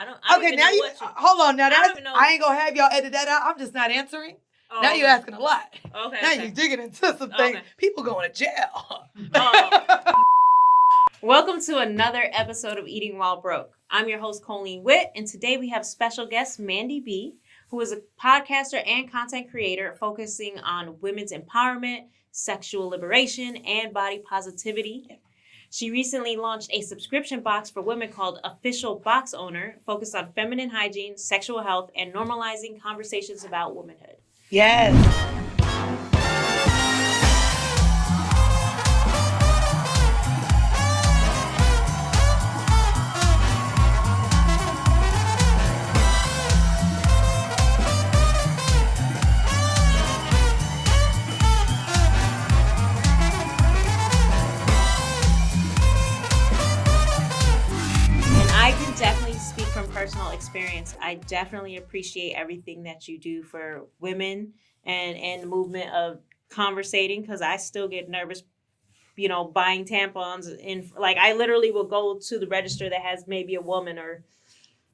I don't Okay, even now know you what hold on. Now I ain't gonna have y'all edit that out. I'm just not answering. Oh, now okay. you're asking a lot. Okay. Now okay. you're digging into some things. Okay. People going to jail. Welcome to another episode of Eating While Broke. I'm your host, Colleen Witt, and today we have special guest Mandii B, who is a podcaster and content creator focusing on women's empowerment, sexual liberation, and body positivity. She recently launched a subscription box for women called Official Box Owner, focused on feminine hygiene, sexual health, and normalizing conversations about womanhood. Yes. I can definitely speak from personal experience. I definitely appreciate everything that you do for women and the movement of conversating, because I still get nervous, buying tampons. I literally will go to the register that has maybe a woman or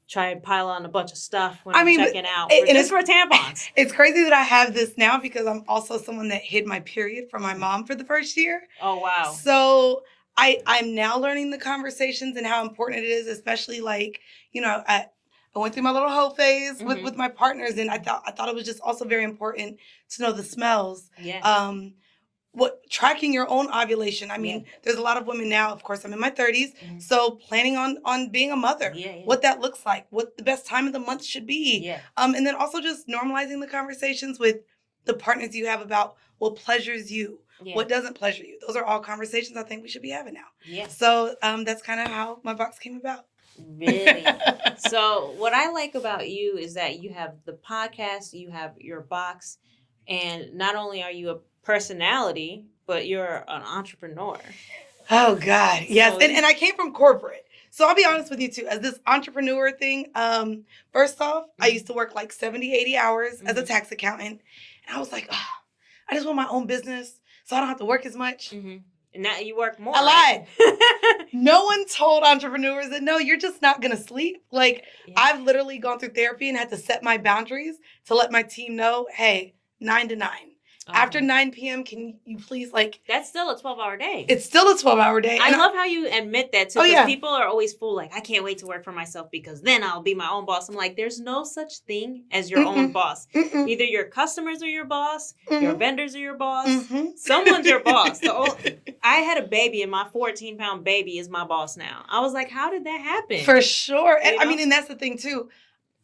try and pile on a bunch of stuff when I'm checking out for tampons. It's crazy that I have this now because I'm also someone that hid my period from my mom for the first year. Oh, wow. So I'm now learning the conversations and how important it is, especially I went through my little hoe phase with my partners, and I thought it was just also very important to know the smells. Yeah. Tracking your own ovulation. I mean, there's a lot of women now, of course, I'm in my 30s, so planning on being a mother, what that looks like, what the best time of the month should be. Yeah. And then also just normalizing the conversations with the partners you have about what pleasures you. Yeah. What doesn't pleasure you? Those are all conversations I think we should be having now. Yeah. So that's kind of how my box came about. Really? So what I like about you is that you have the podcast, you have your box, and not only are you a personality, but you're an entrepreneur. Oh, God. Yes. So, and I came from corporate. So I'll be honest with you, too. As this entrepreneur thing, first off, I used to work like 70, 80 hours as a tax accountant. And I was like, I just want my own business so I don't have to work as much. And now you work more. I lied. No one told entrepreneurs that, no, you're just not going to sleep. I've literally gone through therapy and had to set my boundaries to let my team know, hey, 9 to 9. After 9 p.m., can you please, That's still a 12-hour day. It's still a 12-hour day. I love how you admit that, too. Because people are always full, I can't wait to work for myself because then I'll be my own boss. I'm like, there's no such thing as your own boss. Either your customers are your boss, your vendors are your boss, someone's your boss. I had a baby, and my 14-pound baby is my boss now. I was like, how did that happen? For sure. And, and that's the thing, too.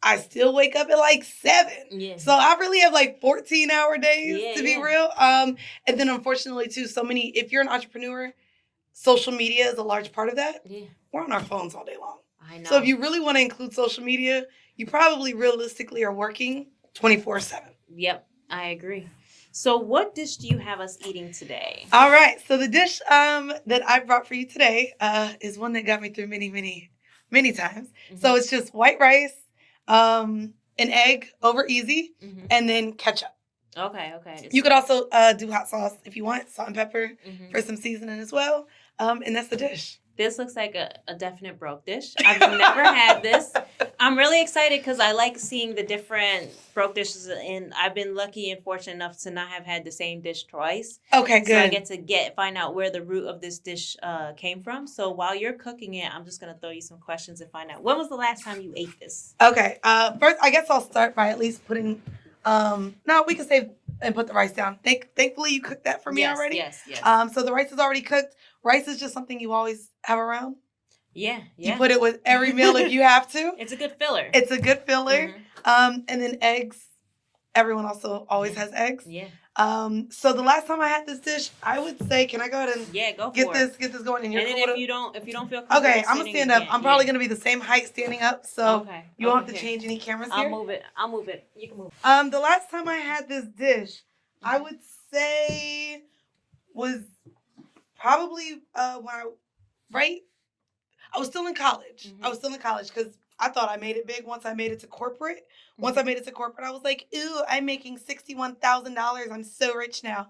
I still wake up at 7. Yeah. So I really have 14-hour days to be real. And then unfortunately too, if you're an entrepreneur, social media is a large part of that. Yeah. We're on our phones all day long. I know. So if you really want to include social media, you probably realistically are working 24/7. Yep, I agree. So what dish do you have us eating today? All right. So the dish that I brought for you today is one that got me through many, many, many times. So it's just white rice, an egg over easy, and then ketchup. Okay. You could also do hot sauce if you want, salt and pepper for some seasoning as well. And that's the dish. This looks like a definite broke dish. I've never had this. I'm really excited because I like seeing the different broke dishes, and I've been lucky and fortunate enough to not have had the same dish twice. Okay, good. So I get to find out where the root of this dish came from. So while you're cooking it, I'm just going to throw you some questions and find out. When was the last time you ate this? Okay. First, I guess I'll start by at least putting... no, we can save and put the rice down. Thankfully, you cooked that for me already. Yes. So the rice is already cooked. Rice is just something you always have around. Yeah. You put it with every meal if you have to. It's a good filler. And then eggs. Everyone also always has eggs. Yeah. So the last time I had this dish, I would say, can I go ahead and get this going in your And then if you don't feel comfortable, okay, I'm gonna stand up. I'm probably gonna be the same height standing up, so you won't have to change any cameras here. I'll move it. You can move. The last time I had this dish, I would say was probably when I was still in college. I was still in college because I thought I made it big once I made it to corporate. Once I made it to corporate, I was like, ooh, I'm making $61,000. I'm so rich now.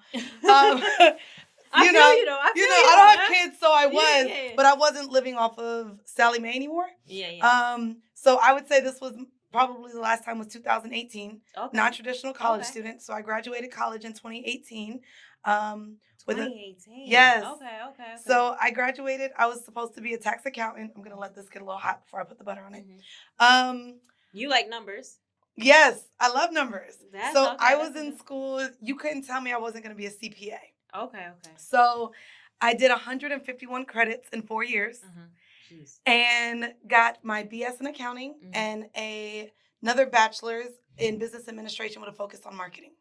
I feel I don't have kids, so I was, but I wasn't living off of Sally Mae anymore. Yeah. So I would say this was probably the last time was 2018. Okay. Non-traditional college student. So I graduated college in 2018. 2018. Yes. Okay. So I graduated. I was supposed to be a tax accountant. I'm gonna let this get a little hot before I put the butter on it. You like numbers? Yes, I love numbers. Okay, I was in school. You couldn't tell me I wasn't gonna be a CPA. Okay. So I did 151 credits in 4 years. And got my BS in accounting and another bachelor's in business administration with a focus on marketing.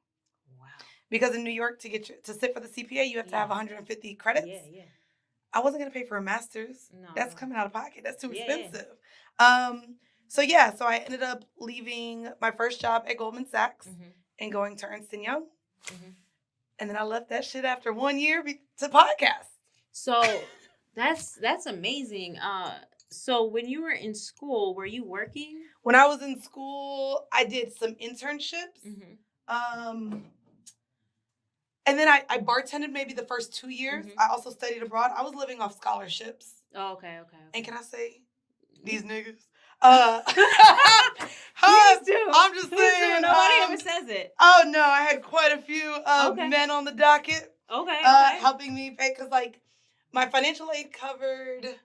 Wow. Because in New York, to sit for the CPA, you have to have 150 credits. Yeah. I wasn't going to pay for a master's. No. That's coming out of pocket. That's too expensive. Yeah. So I ended up leaving my first job at Goldman Sachs and going to Ernst & Young. And then I left that shit after 1 year to podcast. So that's amazing. So when you were in school, were you working? When I was in school, I did some internships. And then I bartended maybe the first 2 years. I also studied abroad. I was living off scholarships. Oh, okay. And can I say these niggas? Please do. I'm just saying. Nobody ever says it. Oh no, I had quite a few men on the docket. Okay. Helping me pay because my financial aid covered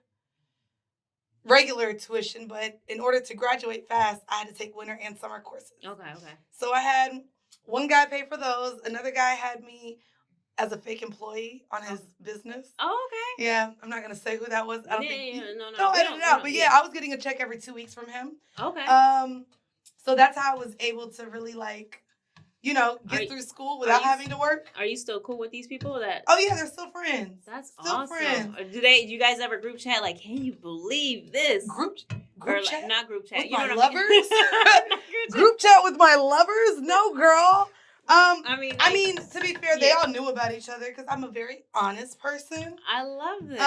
regular tuition, but in order to graduate fast, I had to take winter and summer courses. Okay. So I had one guy pay for those. Another guy had me as a fake employee on his business. Oh, okay. Yeah, I'm not gonna say who that was. I don't think. No. Don't edit it out. But I was getting a check every 2 weeks from him. Okay. So that's how I was able to really get through school without having to work. Are you still cool with these people? Oh yeah, they're still friends. That's still awesome. Friends. Do you guys ever group chat? Like, can you believe this? Group chat? Not group chat. With my lovers? Group chat with my lovers? No, girl. I mean, to be fair, they all knew about each other because I'm a very honest person. I love this.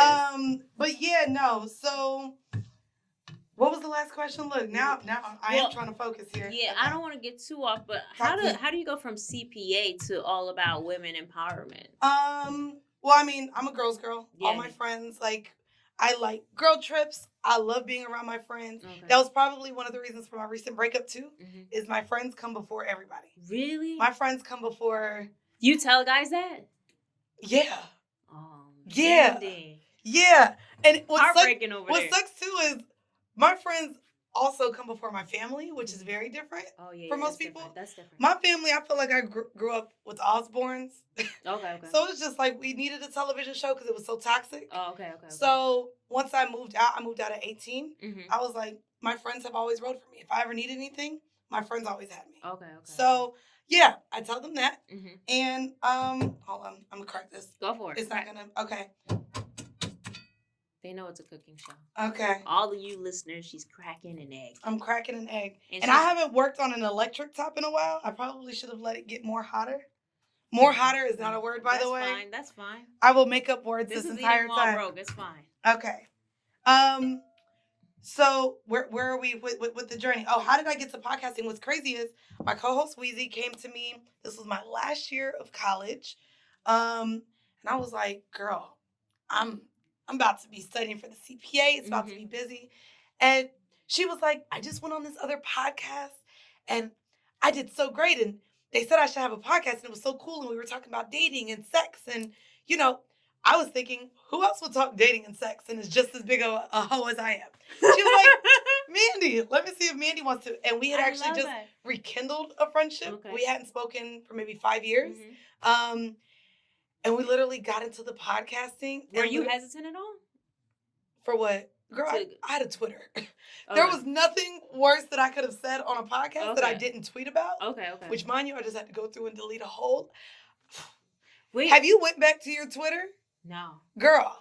But yeah, no. So, what was the last question? Look, now I am trying to focus here. Yeah, okay. I don't want to get too off, but how do you go from CPA to all about women empowerment? Well, I mean, I'm a girl's girl. Yeah. All my friends, I like girl trips. I love being around my friends. Okay. That was probably one of the reasons for my recent breakup too, is my friends come before everybody. Really? My friends come before. You tell guys that? Yeah. Oh, yeah. Mandii. Yeah. And what sucks too is my friends also come before my family, which is very different for most people. That's different. My family, I feel like I grew up with Osbournes. Okay. So it's just we needed a television show because it was so toxic. Oh, okay. So once I moved out at 18. I was like, my friends have always rode for me. If I ever needed anything, my friends always had me. Okay. So yeah, I tell them that. And hold on, I'm gonna crack this. Go for it. It's not gonna. Okay. They know it's a cooking show. Okay. All of you listeners, she's cracking an egg. I'm cracking an egg. And I haven't worked on an electric top in a while. I probably should have let it get more hotter. More hotter is not a word, by the way. That's fine. I will make up words this entire time. Broke. It's fine. Okay. So where are we with the journey? Oh, how did I get to podcasting? What's crazy is my co-host Weezy came to me. This was my last year of college. And I was like, girl, I'm about to be studying for the CPA. It's about to be busy. And she was like, I just went on this other podcast and I did so great. And they said I should have a podcast and it was so cool. And we were talking about dating and sex. And, I was thinking, who else would talk dating and sex and is just as big a hoe as I am? She was like, Mandii, let me see if Mandii wants to. And we had actually just rekindled a friendship. Okay. We hadn't spoken for maybe 5 years. And we literally got into the podcasting. Were you hesitant at all? For what? Girl, I had a Twitter. There was nothing worse that I could have said on a podcast that I didn't tweet about. Okay. Which, mind you, I just had to go through and delete a whole. Wait. Have you went back to your Twitter? No. Girl,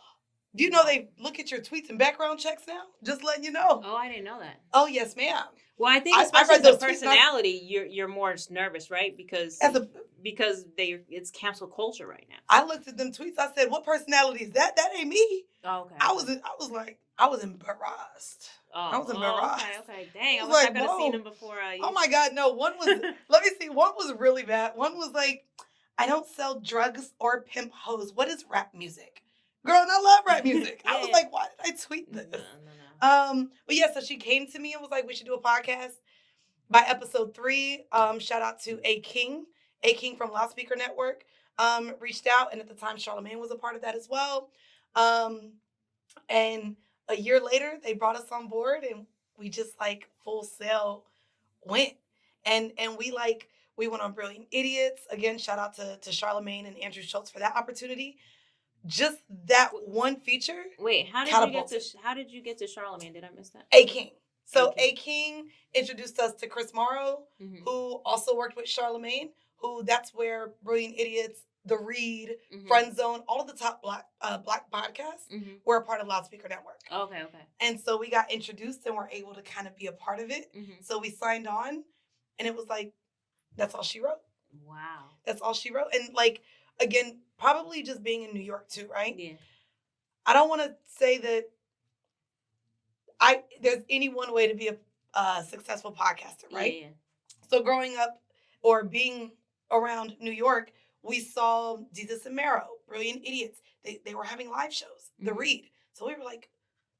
do you know they look at your tweets and background checks now? Just letting you know. Oh, I didn't know that. Oh, yes, ma'am. Well, I think especially the personality, you're more nervous, right? Because it's cancel culture right now. I looked at them tweets. I said, "What personality is that? That ain't me." Oh, okay. I was embarrassed. I was embarrassed. Okay. Dang, I wish I could have seen them before. Oh my God, no. One was. Let me see. One was really bad. One was like, I don't sell drugs or pimp hoes. What is rap music? Girl, and I love rap music. I was like, why did I tweet this? No. But yeah, so she came to me and was like, we should do a podcast. By episode 3, shout out to A King from Loudspeaker Network, reached out, and at the time Charlamagne was a part of that as well. And a year later, they brought us on board, and we just like full sail went, and we went on Brilliant Idiots again. Shout out to Charlamagne and Andrew Schultz for that opportunity. Just that one feature. Wait, how did you get to Charlamagne? Did I miss that? A King. So A King introduced us to Chris Morrow, who also worked with Charlamagne, who that's where Brilliant Idiots, The Read, Friend Zone, all of the top black podcasts were a part of Loudspeaker Network. Okay. And so we got introduced and were able to kind of be a part of it. So we signed on, and it was like, that's all she wrote. Wow. That's all she wrote. And like, again, probably just being in New York too, right? Yeah. I don't want to say that there's any one way to be a successful podcaster, right? Yeah. So growing up or being around New York, we saw Jesus and Mero, Brilliant Idiots. They were having live shows, The Read. So we were like,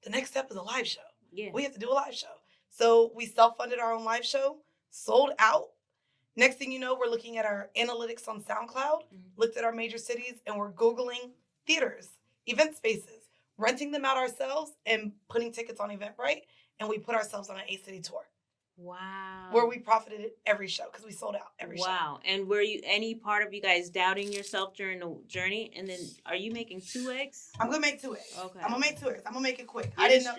the next step is a live show. Yeah. We have to do a live show. So we self-funded our own live show, sold out. Next thing you know, we're looking at our analytics on SoundCloud, looked at our major cities, and we're Googling theaters, event spaces, renting them out ourselves and putting tickets on Eventbrite. And we put ourselves on an 8-city tour. Wow. Where we profited every show because we sold out every show. Wow. And were you any part of you guys doubting yourself during the journey? And then are you making 2 eggs? I'm going to make 2 eggs. Okay. I'm going to make 2 eggs. I'm going to make it quick.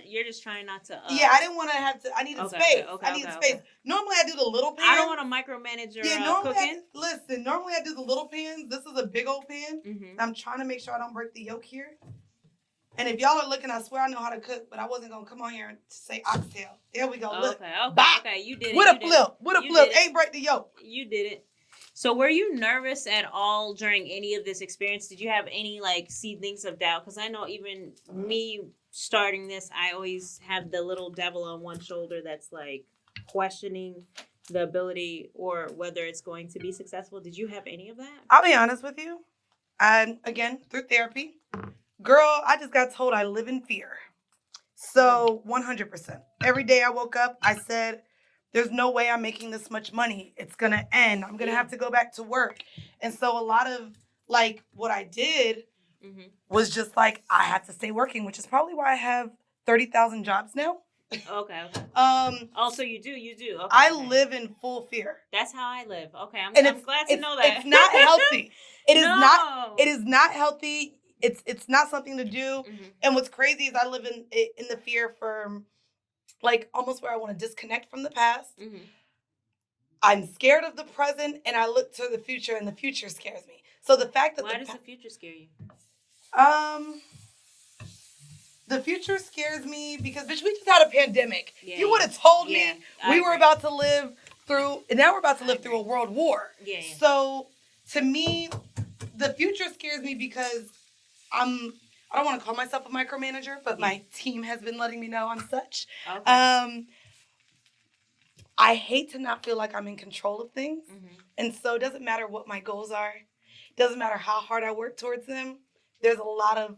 You're just trying not to. Yeah, I didn't want to have to. I needed space. I needed space. Normally I do the little pan. I don't want to micromanage your cooking. Normally I do the little pans. This is a big old pan. I'm trying to make sure I don't break the yolk here. And if y'all are looking, I swear I know how to cook, but I wasn't going to come on here and say oxtail. There we go. Look. Okay. You did it. What a flip. Ain't break the yolk. You did it. So were you nervous at all during any of this experience? Did you have any seedlings of doubt? Because I know even me starting this, I always have the little devil on one shoulder that's questioning the ability or whether it's going to be successful. Did you have any of that? I'll be honest with you. And again, through therapy, girl, I just got told I live in fear. So 100%. Every day I woke up, I said, there's no way I'm making this much money. It's going to end. I'm going to have to go back to work. And so a lot of what I did was just I had to stay working, which is probably why I have 30,000 jobs now. Okay. So you do. Okay, I live in full fear. That's how I live. Okay. I'm glad to know that. It's not healthy. It is not healthy. It's not something to do. And what's crazy is I live in the fear for almost where I want to disconnect from the past. I'm scared of the present, and I look to the future, and the future scares me. So the fact that why does the future scare you? The future scares me because bitch, we just had a pandemic. Yeah, you would have told me we were agree. about to live through, and now we're about to live through a world war. Yeah. So to me, the future scares me because I don't want to call myself a micromanager, but my team has been letting me know I'm such. Okay. I hate to not feel like I'm in control of things. And so it doesn't matter what my goals are. It doesn't matter how hard I work towards them. There's a lot of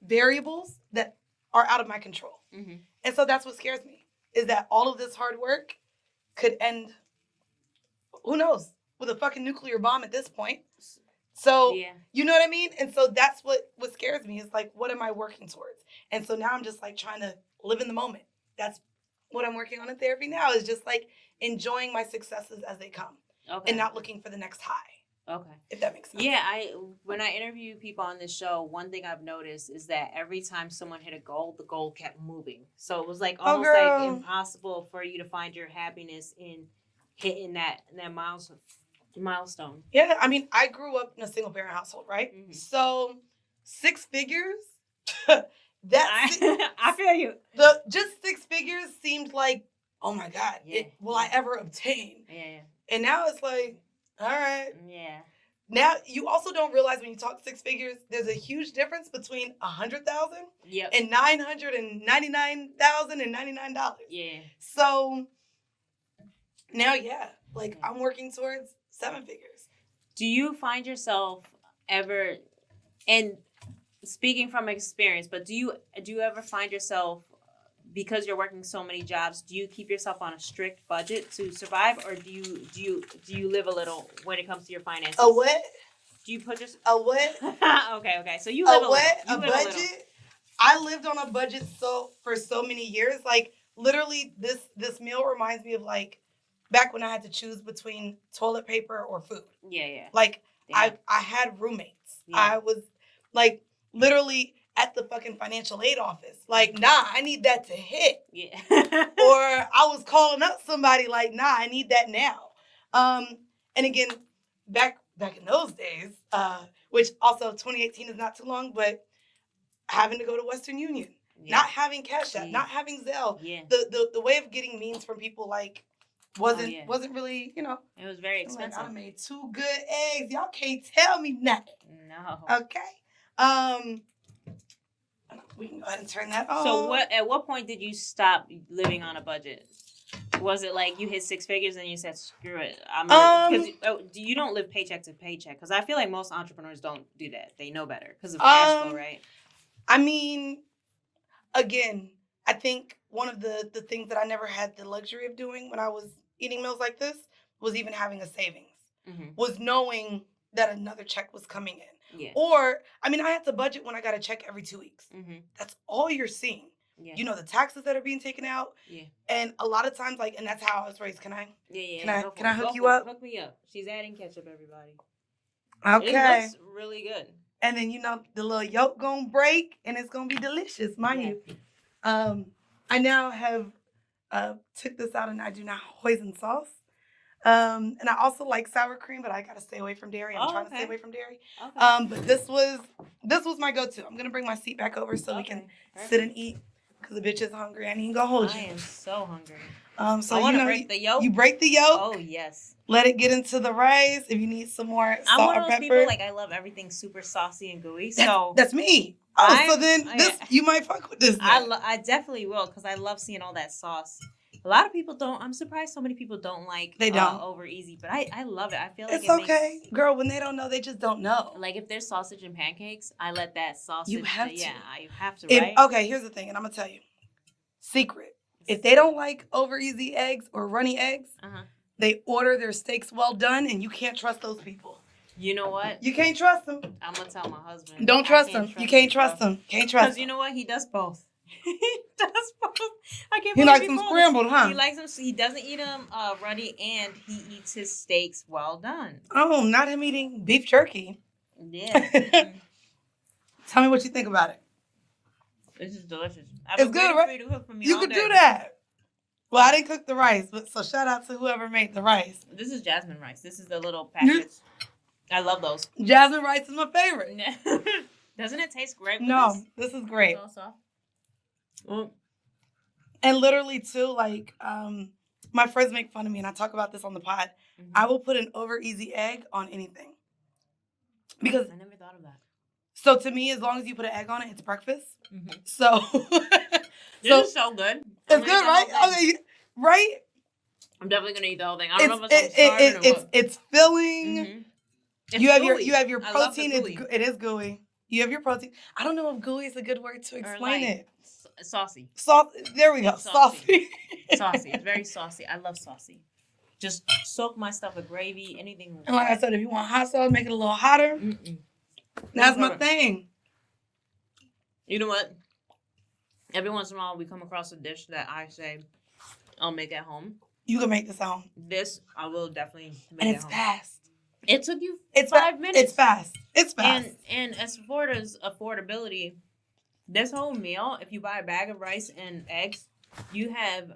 variables that are out of my control. And so that's what scares me, is that all of this hard work could end, who knows, with a fucking nuclear bomb at this point. So, you know what I mean? And so that's what scares me is what am I working towards? And so now I'm just trying to live in the moment. That's what I'm working on in therapy now, is just enjoying my successes as they come and not looking for the next high. Okay. If that makes sense. Yeah, when I interview people on this show, one thing I've noticed is that every time someone hit a goal, the goal kept moving. So it was almost impossible for you to find your happiness in hitting that milestone. Yeah, I mean, I grew up in a single parent household, right? So 6 figures, I feel you. Just 6 figures seemed oh my God, will I ever obtain? Yeah. And now it's all right. Yeah. Now you also don't realize when you talk 6 figures, there's a huge difference between $100,000 and $999,099. Yeah. So now, I'm working towards 7 figures. Do you find yourself ever, and speaking from experience, but do you ever find yourself, because you're working so many jobs, do you keep yourself on a strict budget to survive, or do you live a little when it comes to your finances? A what? Do you put your A what? okay. So you live a what? little. A budget? I lived on a budget for so many years. Like literally, this meal reminds me of like back when I had to choose between toilet paper or food. Yeah. Like Damn. I had roommates. Yeah. I was like literally at the fucking financial aid office. Like, nah, I need that to hit. Yeah. Or I was calling up somebody like, nah, I need that now. And again, back in those days, which also 2018 is not too long, but having to go to Western Union, not having Cash App, not having Zelle, the way of getting means from people like wasn't really, you know. It was very expensive. Like, I made 2 good eggs. Y'all can't tell me nothing. No. Okay. We can go ahead and turn that off. So at what point did you stop living on a budget? Was it like you hit 6 figures and you said, screw it? Because you don't live paycheck to paycheck. Because I feel like most entrepreneurs don't do that. They know better because of cash flow, right? I mean, again, I think one of the things that I never had the luxury of doing when I was eating meals like this was even having a savings. Mm-hmm. Was knowing that another check was coming in. Yeah. Or, I mean, I had to budget when I got a check every 2 weeks. Mm-hmm. That's all you're seeing. Yeah. You know, the taxes that are being taken out. Yeah. And a lot of times, like, and that's how I was raised. Can I? Yeah. Can I hook you up? Hook me up. She's adding ketchup, everybody. Okay. It looks really good. And then, you know, the little yolk gonna break and it's gonna be delicious, mind you. I now have took this out and I do not hoisin sauce. And I also like sour cream, but I gotta stay away from dairy. I'm trying to stay away from dairy. Okay. But this was my go-to. I'm gonna bring my seat back over so we can sit and eat because the bitch is hungry. I need to go hold you. I am so hungry. So I want to break the yolk. You break the yolk. Oh yes. Let it get into the rice. If you need some more salt or pepper. I'm one of those people, like, I love everything super saucy and gooey. So that's me. So then you might fuck with this. I definitely will because I love seeing all that sauce. A lot of people don't. I'm surprised so many people don't like over easy, but I love it. I feel like it's okay, girl. When they don't know, they just don't know. Like if there's sausage and pancakes, I let that sausage. You have to. Yeah, you have to. Right? Okay, here's the thing, and I'm gonna tell you, secret. If they don't like over easy eggs or runny eggs, they order their steaks well done, and you can't trust those people. You know what? You can't trust them. I'm gonna tell my husband. Don't trust him. You can't trust him. Can't trust him. Because you know what? He does both. He does both. I can't. He likes them scrambled, huh? He likes them. He doesn't eat them runny, and he eats his steaks well done. Oh, not him eating beef jerky. Yeah. Tell me what you think about it. This is delicious. It's good, right? You could do that. Well, I didn't cook the rice, but so shout out to whoever made the rice. This is jasmine rice. This is the little packets. I love those. Jasmine rice is my favorite. Doesn't it taste great? No, this is great. It's all soft. And literally too, like, my friends make fun of me, and I talk about this on the pod. Mm-hmm. I will put an over easy egg on anything. Because I never thought of that. So to me, as long as you put an egg on it, it's breakfast. Mm-hmm. So this is so good. It's good, right? Okay, right? I'm definitely gonna eat the whole thing. I don't know if it's it's filling. Mm-hmm. It's you have gooey. your protein. It is gooey. You have your protein. I don't know if gooey is a good word to explain it. Saucy. There we go. Saucy. Saucy. It's very saucy. I love saucy. Just soak my stuff with gravy, anything. And like I said, if you want hot sauce, make it a little hotter. Mm-mm. That's my thing. You know what? Every once in a while, we come across a dish that I say, I'll make at home. You can make this at home. This, I will definitely make and at it's home. Fast. It took you 5 minutes. It's fast. It's fast. And as far as affordability, this whole meal, if you buy a bag of rice and eggs, you have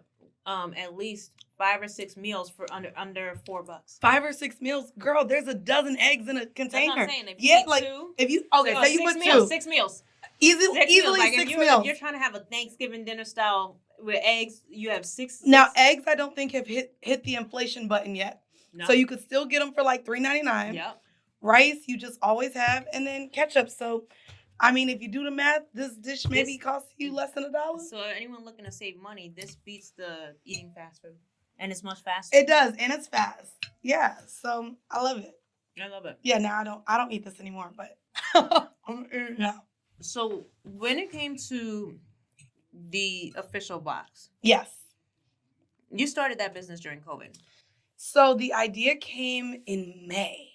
at least 5 or 6 meals for under $4. 5 or 6 meals, girl. There's a dozen eggs in a container. That's what I'm saying. If you eat two, if you so you put meals, 2. 6 meals. Easily like 6 meals. If you're trying to have a Thanksgiving dinner style with eggs, you have 6. Now eggs, I don't think have hit the inflation button yet. No. So you could still get them for like $3.99. Yep. Rice, you just always have, and then ketchup. So, I mean, if you do the math, this dish maybe costs you less than $1. So anyone looking to save money, this beats the eating fast food, and it's much faster. It does, and it's fast. Yeah. So I love it. I love it. Yeah, now I don't eat this anymore, but I'm eating now. So when it came to the official box, Yes. you started that business during COVID. So the idea came in May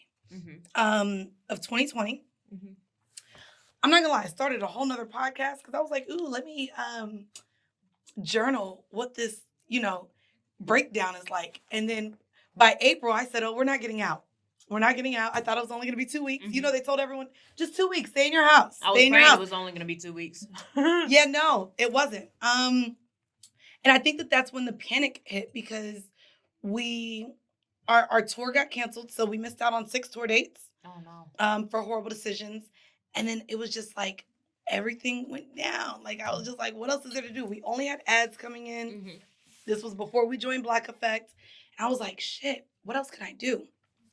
of 2020. Mm-hmm. I'm not gonna lie, I started a whole nother podcast because I was like, ooh, let me journal what this, breakdown is like. And then by April, I said, oh, we're not getting out. We're not getting out. I thought it was only going to be 2 weeks. Mm-hmm. They told everyone, just 2 weeks, stay in your house. I was praying it was only going to be 2 weeks. Yeah, no, it wasn't. And I think that's when the panic hit because our tour got canceled. So we missed out on 6 tour dates. Oh, no. For Horrible Decisions. And then it was just like, everything went down. Like, I was just like, what else is there to do? We only had ads coming in. Mm-hmm. This was before we joined Black Effect. And I was like, shit, what else can I do?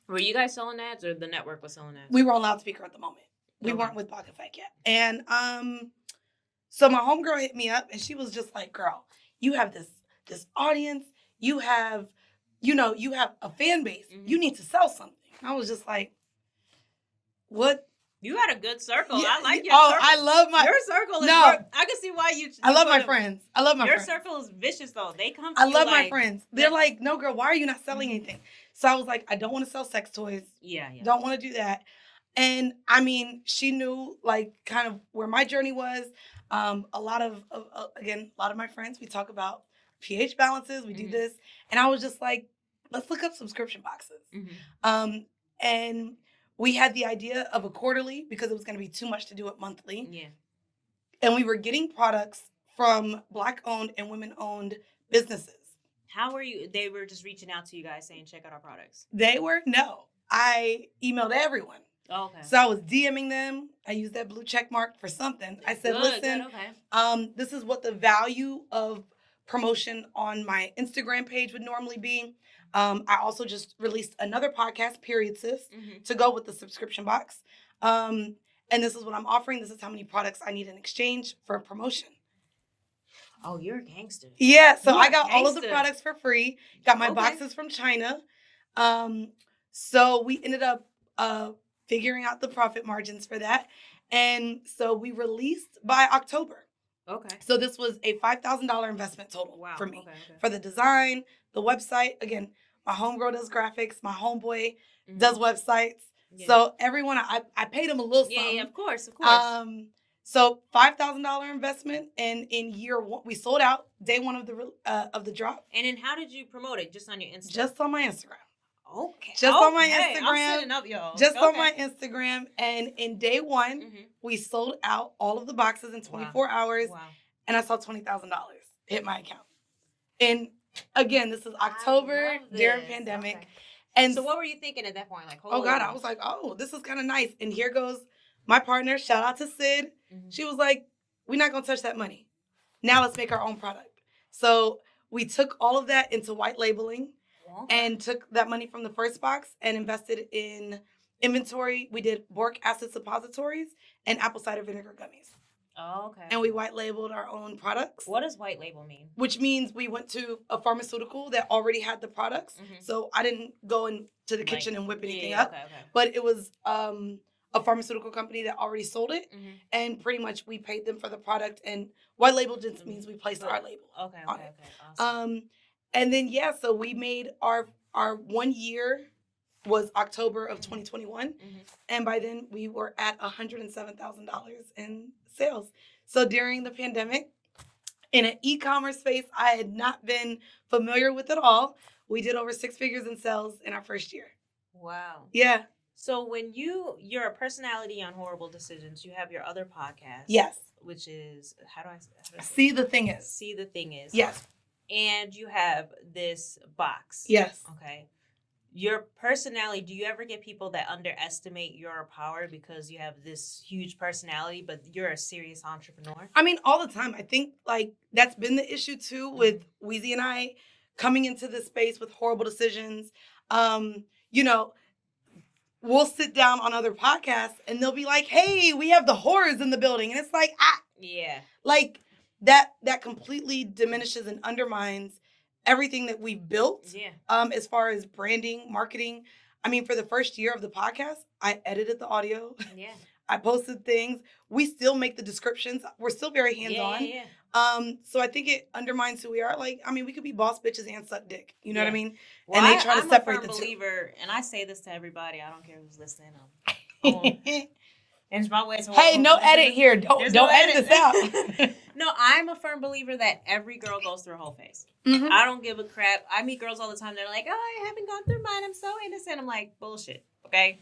Were you guys selling ads or the network was selling ads? We were on loudspeaker at the moment. We weren't with Black Effect yet. And so my homegirl hit me up and she was just like, girl, you have this audience. You have, you have a fan base. Mm-hmm. You need to sell something. I was just like, what? You had a good circle. Yeah. I like your circle. I love your circle. I can see why you I love my friends. I love my friends. Your circle is vicious though. They come to I love my friends. They're like, no, girl, why are you not selling anything? So I was like, I don't want to sell sex toys. Yeah. Don't want to do that. And I mean, she knew like kind of where my journey was. A lot of my friends, we talk about pH balances. We do this. And I was just like, let's look up subscription boxes. Mm-hmm. And we had the idea of a quarterly because it was going to be too much to do it monthly. Yeah. And we were getting products from Black-owned and women-owned businesses. How were you? They were just reaching out to you guys saying, check out our products. They were? No. I emailed everyone. Oh, okay. So I was DMing them. I used that blue check mark for something. I said, listen, this is what the value of promotion on my Instagram page would normally be. I also just released another podcast, Period Sis, to go with the subscription box. And this is what I'm offering. This is how many products I need in exchange for a promotion. Oh, you're a gangster. Yeah, so I got all of the products for free. Got my boxes from China. So we ended up figuring out the profit margins for that. And so we released by October. Okay. So this was a $5,000 investment total for me. Okay. For the design, the website. Again, my homegirl does graphics. My homeboy does websites. Yeah. So everyone, I paid him a little something. Yeah, of course. So $5,000 investment, and in year one, we sold out day one of the drop. And then how did you promote it? Just on your Instagram? Just on my Instagram. Okay. Just on my Instagram. I'm setting up, y'all. Just on my Instagram. And in day one, we sold out all of the boxes in 24 hours. Wow. And I saw $20,000 hit my account. And again, this is October during pandemic. Okay. And so what were you thinking at that point? Like, oh God, I was like, oh, this is kind of nice. And here goes my partner. Shout out to Sid. She was like, we're not going to touch that money. Now let's make our own product. So we took all of that into white labeling. And took that money from the first box and invested in inventory. We did boric acid suppositories and apple cider vinegar gummies. Oh, okay. And we white labeled our own products. What does white label mean? Which means we went to a pharmaceutical that already had the products. So I didn't go into the kitchen and whip anything up. Okay. But it was a pharmaceutical company that already sold it. And pretty much we paid them for the product. And white label just means we placed our label on it. Awesome. And then, so we made our 1 year was October of 2021. And by then we were at $107,000 in sales. So during the pandemic, in an e-commerce space I had not been familiar with at all, we did over 6 figures in sales in our first year. Wow. Yeah. So when you're a personality on Horrible Decisions, you have your other podcast. Yes. Which is, how do I say See the Thing Is. See the Thing Is. Yes. And you have this box. Yes. Okay. Your personality, do you ever get people that underestimate your power because you have this huge personality, but you're a serious entrepreneur? I mean, all the time. I think like that's been the issue too with Weezy and I coming into this space with Horrible Decisions. We'll sit down on other podcasts and they'll be like, hey, we have the horrors in the building. And it's like, yeah. Like, that completely diminishes and undermines everything that we've built as far as branding, marketing. I mean, for the first year of the podcast, I edited the audio. Yeah. I posted things. We still make the descriptions. We're still very hands-on. Yeah. So I think it undermines who we are. Like, I mean, we could be boss bitches and suck dick. You know what I mean? Well, and they try to I'm separate a firm the believer, and I say this to everybody. I don't care who's listening. And it's my way. Hey, no edit here. Don't edit this out. No, I'm a firm believer that every girl goes through a whole phase. Mm-hmm. I don't give a crap. I meet girls all the time. They're like, "Oh, I haven't gone through mine. I'm so innocent." I'm like, bullshit. Okay.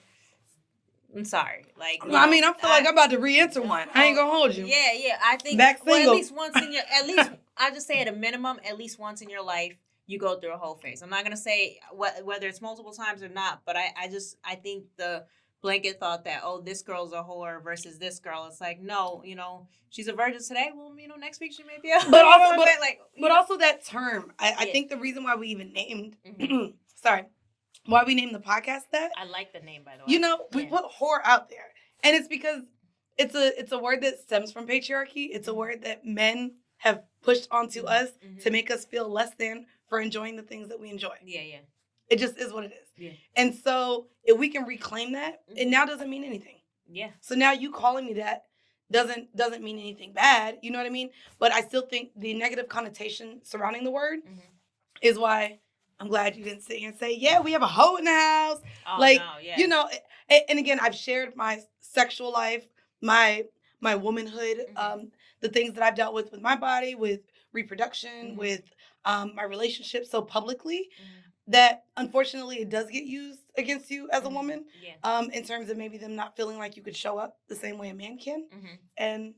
I'm sorry. Like, I mean, I feel like I'm about to re-enter one. I ain't gonna hold you. Yeah. I think Back well, single. at least once in your, I just say at a minimum, at least once in your life, you go through a whole phase. I'm not gonna say whether it's multiple times or not, but I think the blanket thought that, oh, this girl's a whore versus this girl. It's like, no, she's a virgin today. Well, next week she may be a but also, but also that term. I think the reason why we even named why we named the podcast that. I like the name, by the way. We put whore out there. And it's because it's a word that stems from patriarchy. It's a word that men have pushed onto us to make us feel less than for enjoying the things that we enjoy. Yeah. It just is what it is. Yeah. And so if we can reclaim that, it now doesn't mean anything. Yeah. So now you calling me that doesn't mean anything bad. You know what I mean? But I still think the negative connotation surrounding the word is why I'm glad you didn't sit here and say, yeah, we have a hoe in the house. Oh, no, yeah. And again, I've shared my sexual life, my womanhood, the things that I've dealt with my body, with reproduction, with my relationship so publicly that unfortunately it does get used against you as a woman in terms of maybe them not feeling like you could show up the same way a man can. And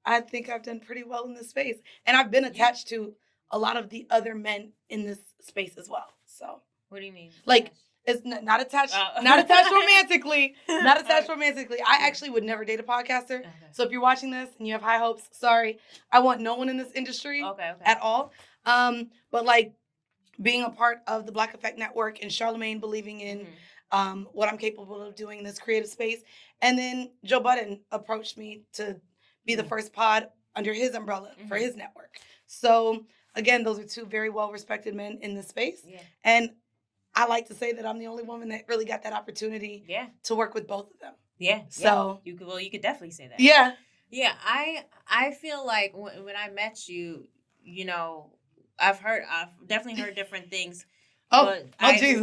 I think I've done pretty well in this space. And I've been attached to a lot of the other men in this space as well. So what do you mean? Like it's not attached, not attached romantically, not attached romantically. I actually would never date a podcaster. Okay. So if you're watching this and you have high hopes, sorry, I want no one in this industry at all. But like being a part of the Black Effect Network and Charlemagne believing in what I'm capable of doing in this creative space, and then Joe Budden approached me to be the first pod under his umbrella for his network. So again, those are two very well-respected men in this space. Yeah. And I like to say that I'm the only woman that really got that opportunity to work with both of them. Yeah. So you could definitely say that. Yeah. Yeah. I feel like when I met you, I've definitely heard different things. Jesus.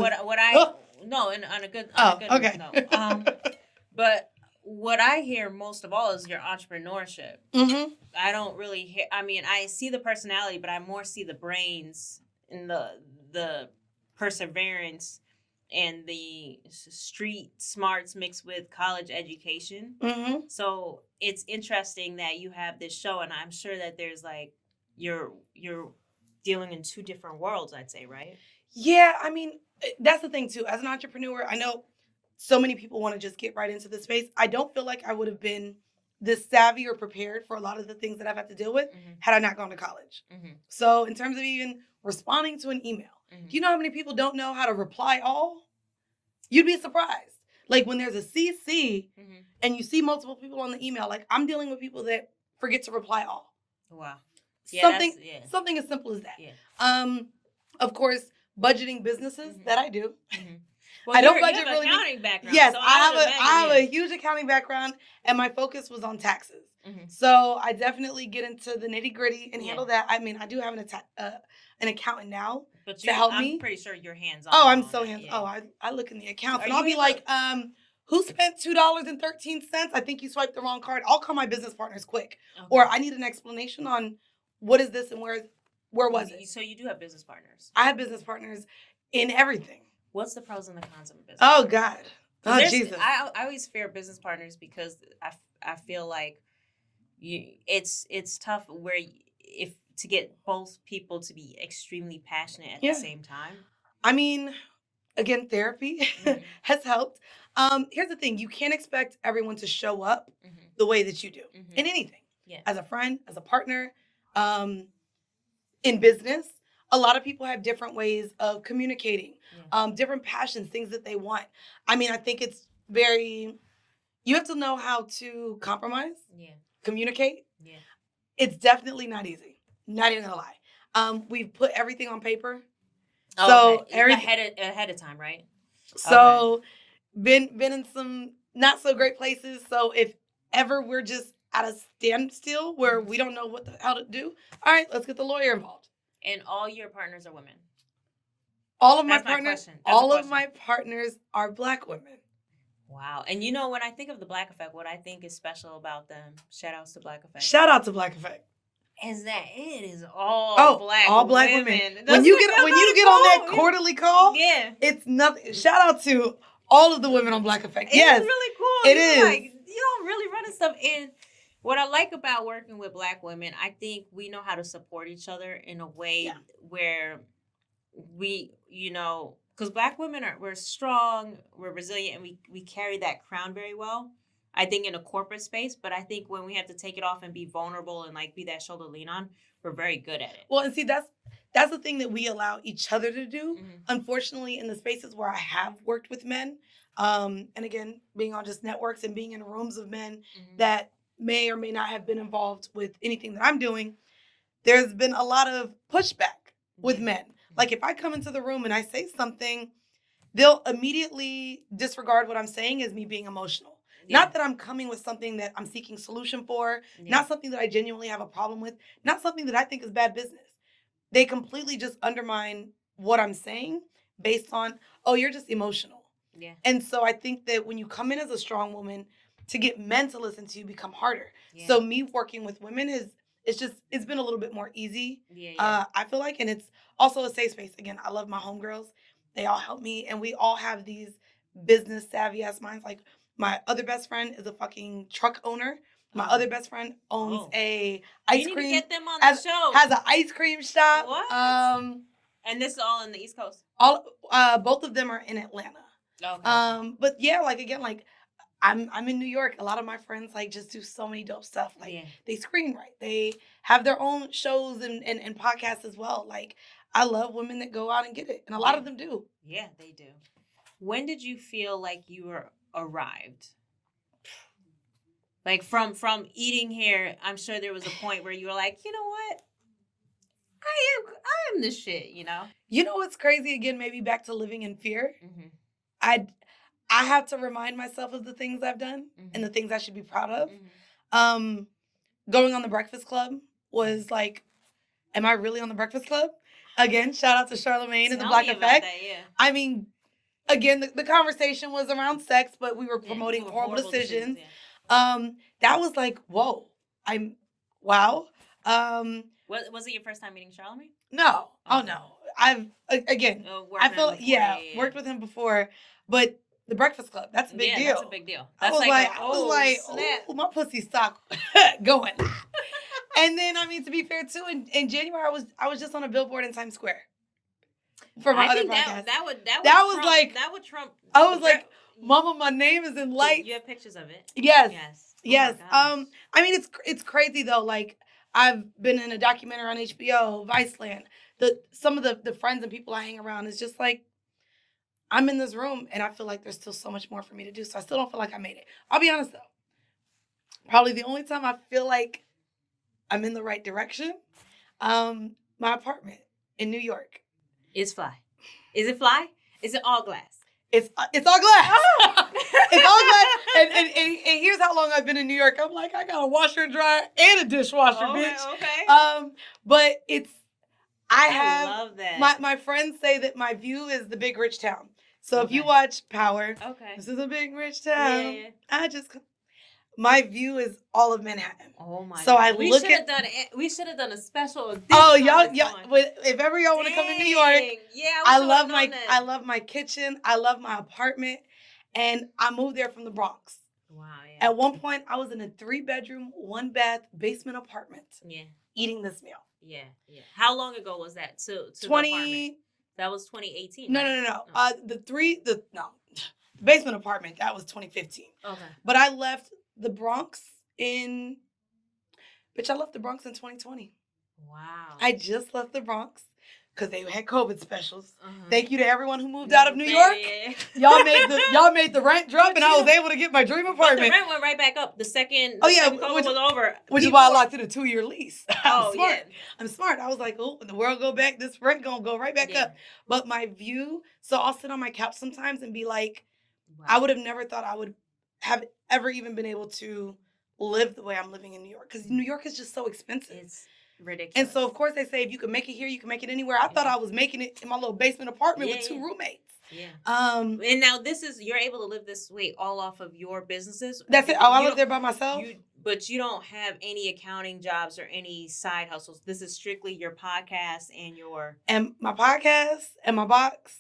No, on a good okay. note. But what I hear most of all is your entrepreneurship. I don't really hear. I mean, I see the personality, but I more see the brains and the perseverance and the street smarts mixed with college education. So it's interesting that you have this show, and I'm sure that there's like you're dealing in two different worlds. I'd say, right? Yeah, I mean that's the thing too. As an entrepreneur, I know so many people want to just get right into the space. I don't feel like I would have been this savvy or prepared for a lot of the things that I've had to deal with had I not gone to college. So in terms of even responding to an email, do you know how many people don't know how to reply all? You'd be surprised. Like when there's a CC and you see multiple people on the email, like I'm dealing with people that forget to reply all. Wow. Something as simple as that. Yeah. Of course, budgeting businesses that I do. Well, I don't budget really. Accounting background. Yes, so I have a huge accounting background, and my focus was on taxes. So I definitely get into the nitty gritty and handle that. I mean, I do have an accountant now to help me. I'm pretty sure you're hands on. Oh, I'm so hands. Yeah. Oh, I look in the accounts and I'll be like, who spent $2.13? I think you swiped the wrong card. I'll call my business partners quick, or I need an explanation on what is this and where was it. So you do have business partners. I have business partners in everything. What's the pros and the cons of a business? Oh, God. Oh, Jesus. I always fear business partners because I feel like it's tough to get both people to be extremely passionate at the same time. I mean, again, therapy has helped. Here's the thing. You can't expect everyone to show up the way that you do in anything. Yeah. As a friend, as a partner, in business. A lot of people have different ways of communicating, different passions, things that they want. I mean, I think it's you have to know how to compromise, communicate. Yeah. It's definitely not easy. Not even gonna lie. We've put everything on paper. Oh, so okay. Ahead of time, right? So been in some not so great places. So if ever we're just at a standstill where we don't know what the hell to do, all right, let's get the lawyer involved. And all your partners are women. All of That's my partners, all of my partners are Black women. Wow. And you know, when I think of the Black Effect, what I think is special about them, shout outs to Black Effect. Shout out to Black Effect. Is that it is all Black women. When you get on that quarterly call, yeah, it's nothing. Shout out to all of the women on Black Effect. Yes, it's really cool. It is. Like, you don't really running stuff. And what I like about working with Black women, I think we know how to support each other in a way where we, you know, because Black women we're strong, we're resilient, and we carry that crown very well. I think in a corporate space, but I think when we have to take it off and be vulnerable and like be that shoulder to lean on, we're very good at it. Well, and see, that's the thing that we allow each other to do. Mm-hmm. Unfortunately, in the spaces where I have worked with men, and again, being on just networks and being in rooms of men that may or may not have been involved with anything that I'm doing, there's been a lot of pushback with men. Like if I come into the room and I say something, they'll immediately disregard what I'm saying as me being emotional. Not that I'm coming with something that I'm seeking solution for, not something that I genuinely have a problem with, not something that I think is bad business. They completely just undermine what I'm saying based on, oh, you're just emotional. Yeah. And so I think that when you come in as a strong woman, to get men to listen to you become harder. Yeah. So me working with women it's been a little bit more easy. Yeah. I feel like, and it's also a safe space. Again, I love my homegirls. They all help me, and we all have these business savvy ass minds. Like my other best friend is a fucking truck owner. My other best friend owns a ice cream. You need to get them on the show. Has an ice cream shop. What? And this is all in the East Coast. Both of them are in Atlanta. Okay. But yeah, like again, like I'm in New York. A lot of my friends like just do so many dope stuff. Like they screenwrite. They have their own shows and podcasts as well. Like I love women that go out and get it, and a lot of them do. Yeah, they do. When did you feel like you were arrived? Like from eating here, I'm sure there was a point where you were like, you know what? I am the shit, you know? You know what's crazy? Again, maybe back to living in fear. Mm-hmm. I have to remind myself of the things I've done and the things I should be proud of. Mm-hmm. Going on the Breakfast Club was like, am I really on the Breakfast Club? Again, shout out to Charlamagne and the Black Effect. That, yeah. I mean, again, the conversation was around sex, but we were promoting horrible decisions. That was like, whoa. Wow. Was it your first time meeting Charlamagne? No. Oh, no. I've, again, worked with him before, but the Breakfast Club, that's a big deal. That's a big deal. That's I was like, oh, my pussy stopped going. And then, I mean, to be fair, too, in January, I was just on a billboard in Times Square for my other podcast. That would trump. I was like, Mama, my name is in lights. You have pictures of it? Yes. Yes. I mean, it's crazy, though. Like, I've been in a documentary on HBO, Viceland. Some of the friends and people I hang around is just like, I'm in this room, and I feel like there's still so much more for me to do. So I still don't feel like I made it. I'll be honest, though. Probably the only time I feel like I'm in the right direction, my apartment in New York. It's fly. Is it fly? Is it all glass? It's all glass. Oh. It's all glass. And here's how long I've been in New York. I'm like, I got a washer and dryer and a dishwasher, bitch. Okay. But I love that. My friends say that my view is the big rich town. So if you watch Power, this is a big rich town. Yeah. My view is all of Manhattan. Oh my! So God. We should have done a special edition. Oh y'all, if ever y'all want to come to New York, I love my kitchen. I love my apartment, and I moved there from the Bronx. Wow. Yeah. At one point, I was in a 3-bedroom, 1-bath basement apartment. Yeah. Eating this meal. Yeah. Yeah. How long ago was that? To 20. That was 2018. No. The basement apartment, that was 2015. Okay. But I left the Bronx I left the Bronx in 2020. Wow. I just left the Bronx because they had COVID specials. Uh-huh. Thank you to everyone who moved out of New York. Yeah. Y'all made the rent drop, and I was able to get my dream apartment. But the rent went right back up the second. Second COVID was over. Which is why I locked in a 2-year lease. I'm smart. Yeah. I'm smart. I was like, oh, when the world go back, this rent gonna go right back up. But my view, so I'll sit on my couch sometimes and be like, wow. I would have never thought I would have ever even been able to live the way I'm living in New York, because New York is just so expensive. It's ridiculous. And so, of course, they say if you can make it here, you can make it anywhere. I thought I was making it in my little basement apartment with 2 roommates. Yeah. And now you're able to live this way all off of your businesses. That's it. Oh, I live there by myself. But you don't have any accounting jobs or any side hustles. This is strictly your podcast and my podcast and my box,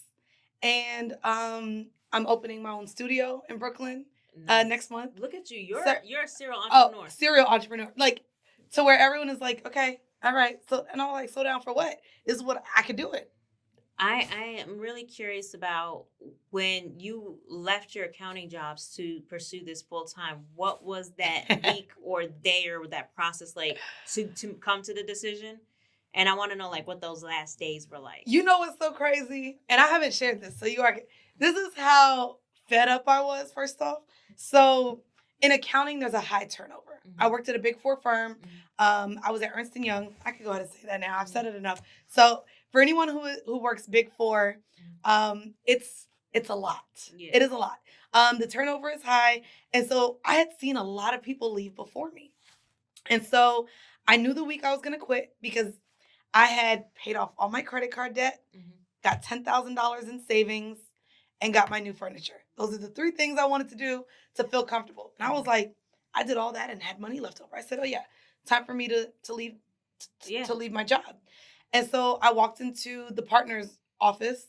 and I'm opening my own studio in Brooklyn next month. Look at you. You're a serial entrepreneur. Oh, serial entrepreneur. Like, to where everyone is like, okay, all right. So, and I'm like, slow down for what? This is what I could do it. I am really curious about when you left your accounting jobs to pursue this full time. What was that week or day or that process like to come to the decision? And I want to know like what those last days were like. You know what's so crazy? And I haven't shared this. So this is how fed up I was, first off. So in accounting, there's a high turnover. Mm-hmm. I worked at a Big 4 firm. Mm-hmm. I was at Ernst & Young. I could go ahead and say that now. I've said it enough. So for anyone who works Big 4, it's a lot. Yeah. It is a lot. The turnover is high. And so I had seen a lot of people leave before me. And so I knew the week I was going to quit because I had paid off all my credit card debt, got $10,000 in savings, and got my new furniture. Those are the 3 things I wanted to do to feel comfortable. And I was like, I did all that and had money left over. I said, oh yeah, time for me to leave to leave my job. And so I walked into the partner's office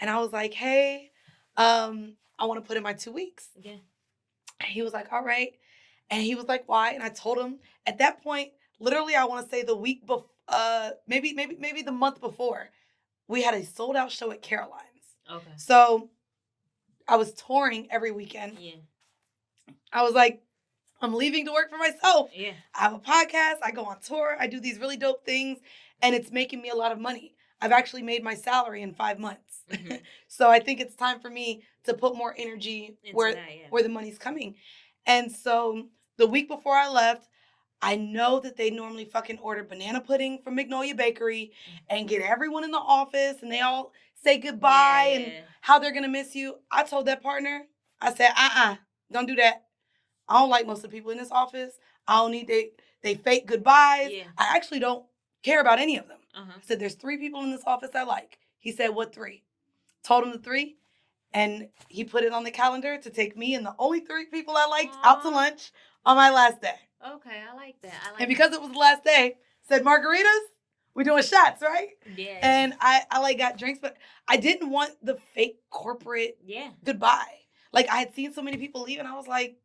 and I was like, hey, I want to put in my 2 weeks. Yeah. And he was like, all right. And he was like, why? And I told him at that point, literally, I want to say the week before, maybe the month before, we had a sold out show at Caroline's. Okay. So I was touring every weekend. Yeah. I was like, I'm leaving to work for myself. Yeah. I have a podcast. I go on tour. I do these really dope things. And it's making me a lot of money. I've actually made my salary in 5 months. Mm-hmm. So I think it's time for me to put more energy where the money's coming. And so the week before I left, I know that they normally fucking order banana pudding from Magnolia Bakery and get everyone in the office and they all say goodbye and how they're going to miss you. I told that partner, I said, don't do that. I don't like most of the people in this office. I don't need they fake goodbyes. Yeah. I actually don't care about any of them. Uh-huh. I said, there's 3 people in this office I like. He said, what 3? Told him the 3. And he put it on the calendar to take me and the only 3 people I liked out to lunch on my last day. Okay, I like that. And because it was the last day, said, margaritas? We're doing shots, right? Yeah. And I like got drinks, but I didn't want the fake corporate goodbye. Like I had seen so many people leave and I was like,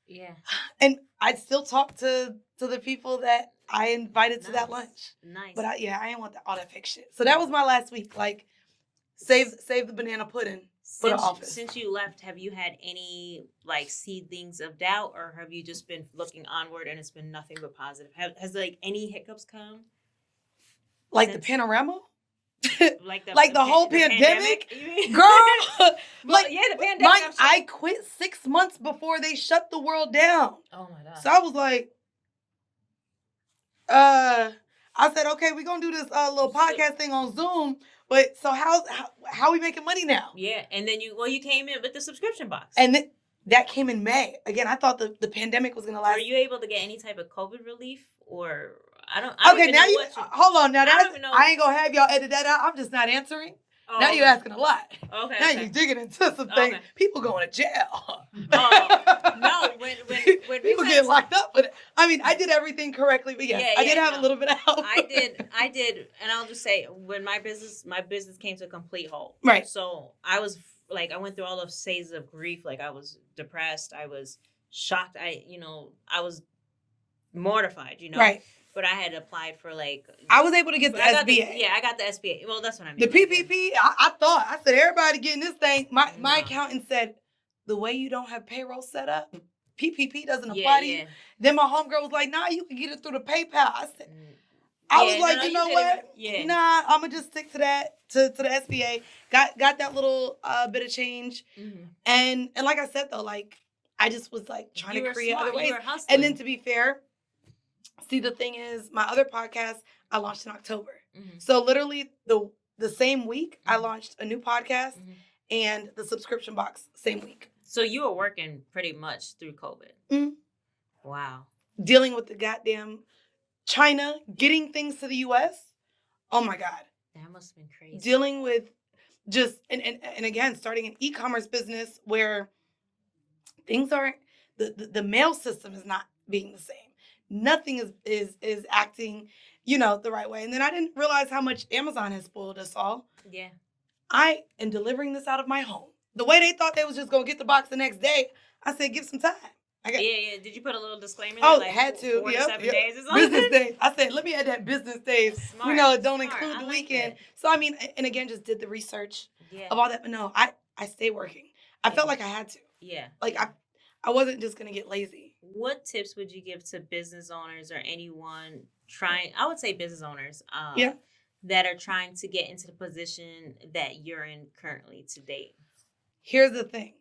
yeah. And I'd still talk to the people that I invited to that lunch. Nice. But I didn't want all that fake shit. So that was my last week. Like, save the banana pudding for the office. Since you left, have you had any like seedlings of doubt, or have you just been looking onward and it's been nothing but positive? Has like any hiccups come? Like the panorama? like the whole pandemic? Girl. The pandemic. I quit 6 months before they shut the world down. Oh my God. So I was like, I said, okay, we're going to do this little podcast thing on Zoom. But so how are we making money now? Yeah. And then you came in with the subscription box. And that came in May. Again, I thought the pandemic was going to last. Are you able to get any type of COVID relief or... Okay, now hold on. Now I ain't gonna have y'all edit that out. I'm just not answering. Oh, now you're asking a lot. Okay. Now you're digging into some things. Okay. People going to jail. No, when people get locked up. But I mean, I did everything correctly. But I did have a little bit of help. I did, and I'll just say when my business came to a complete halt. Right. So I was like, I went through all those phases of grief. Like I was depressed. I was shocked. I was mortified. Right. But I had applied for I was able to get the SBA. I got the SBA. Well, that's what I mean. The PPP, I said, everybody getting this thing. My accountant said, the way you don't have payroll set up, PPP doesn't apply to you. Then my homegirl was like, nah, you can get it through the PayPal. I said, I was like, you know what? Yeah. Nah, I'm gonna just stick to that, to the SBA. Got that little bit of change. Mm-hmm. And like I said though, like I just was like trying to create other ways. You were hustling. And then to be fair, see, the thing is, my other podcast I launched in October. Mm-hmm. So literally the same week I launched a new podcast and the subscription box same week. So you were working pretty much through COVID. Mm-hmm. Wow. Dealing with the goddamn China getting things to the US. Oh my God. That must have been crazy. Dealing with just and again starting an e-commerce business where things aren't the mail system is not being the same. Nothing is acting, the right way. And then I didn't realize how much Amazon has spoiled us all. Yeah. I am delivering this out of my home. The way they thought they was just gonna get the box the next day, I said give some time. Yeah. Did you put a little disclaimer? Oh, there, had to. 4 to 7 days or something? Business days. I said, let me add that business days. Smart. Don't include the weekend. That. So I mean, and again, just did the research of all that. But no, I stay working. I felt like I had to. Yeah. Like I wasn't just gonna get lazy. What tips would you give to business owners or anyone trying? I would say business owners. That are trying to get into the position that you're in currently to date. Here's the thing: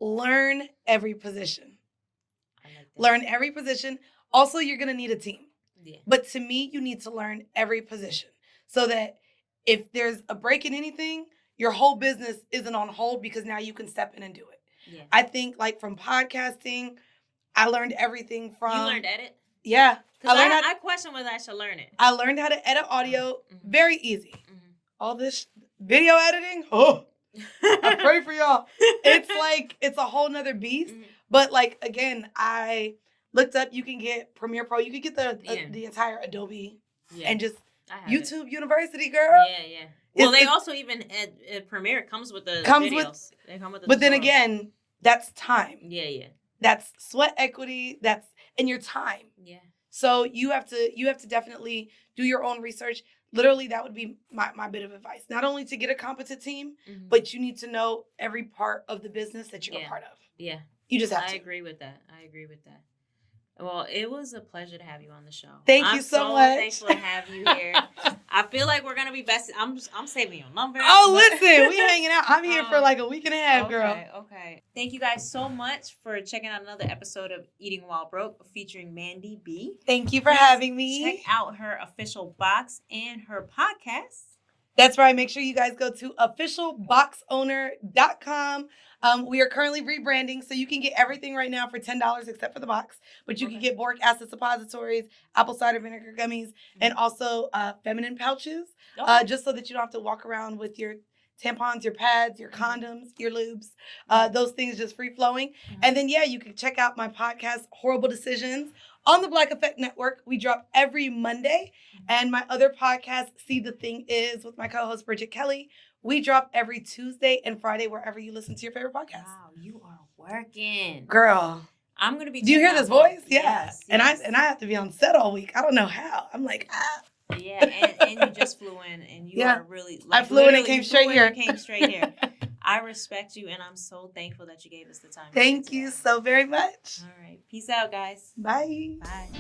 learn every position. Learn every position. Also, you're going to need a team. Yeah. But to me, you need to learn every position so that if there's a break in anything, your whole business isn't on hold because now you can step in and do it. Yeah. I think like from podcasting, I learned everything from... You learned edit? Yeah. I question whether I should learn it. I learned how to edit audio. Very easy. Mm-hmm. All this video editing, I pray for y'all. It's a whole nother beast. Mm-hmm. But like, again, I looked up, you can get Premiere Pro. You can get the entire Adobe and just YouTube University, girl. Yeah. Well, they also even at Premiere comes with the videos. They come with the But then again, that's time. Yeah. That's sweat equity. That's in your time. Yeah. So you have to definitely do your own research. Literally, that would be my bit of advice. Not only to get a competent team, but you need to know every part of the business that you're a part of. Yeah. You just have to. I agree with that. Well, it was a pleasure to have you on the show. Thank you so much. I'm so thankful to have you here. I feel like we're gonna be best. I'm saving your number. Listen, we hanging out. I'm here for like a week and a half, girl. Okay. Thank you guys so much for checking out another episode of Eating While Broke featuring Mandii B. Thank you for having me. Check out her official box and her podcast. That's right. Make sure you guys go to officialboxowner.com. We are currently rebranding, so you can get everything right now for $10 except for the box. But you can get boric acid suppositories, apple cider vinegar gummies, and also feminine pouches, just so that you don't have to walk around with your tampons, your pads, your condoms, your lubes, those things just free-flowing. And then, you can check out my podcast, Horrible Decisions, on the Black Effect Network. We drop every Monday. And my other podcast, See the Thing Is, with my co-host, Bridget Kelly. We drop every Tuesday and Friday wherever you listen to your favorite podcast. Wow, you are working. Girl. I'm going to be... Do you hear this voice? Yeah. Yes. And I have to be on set all week. I don't know how. I'm like, Yeah, and you just flew in and you are really... I flew in and came straight here. I respect you and I'm so thankful that you gave us the time. Thank you so very much. All right. Peace out, guys. Bye. Bye.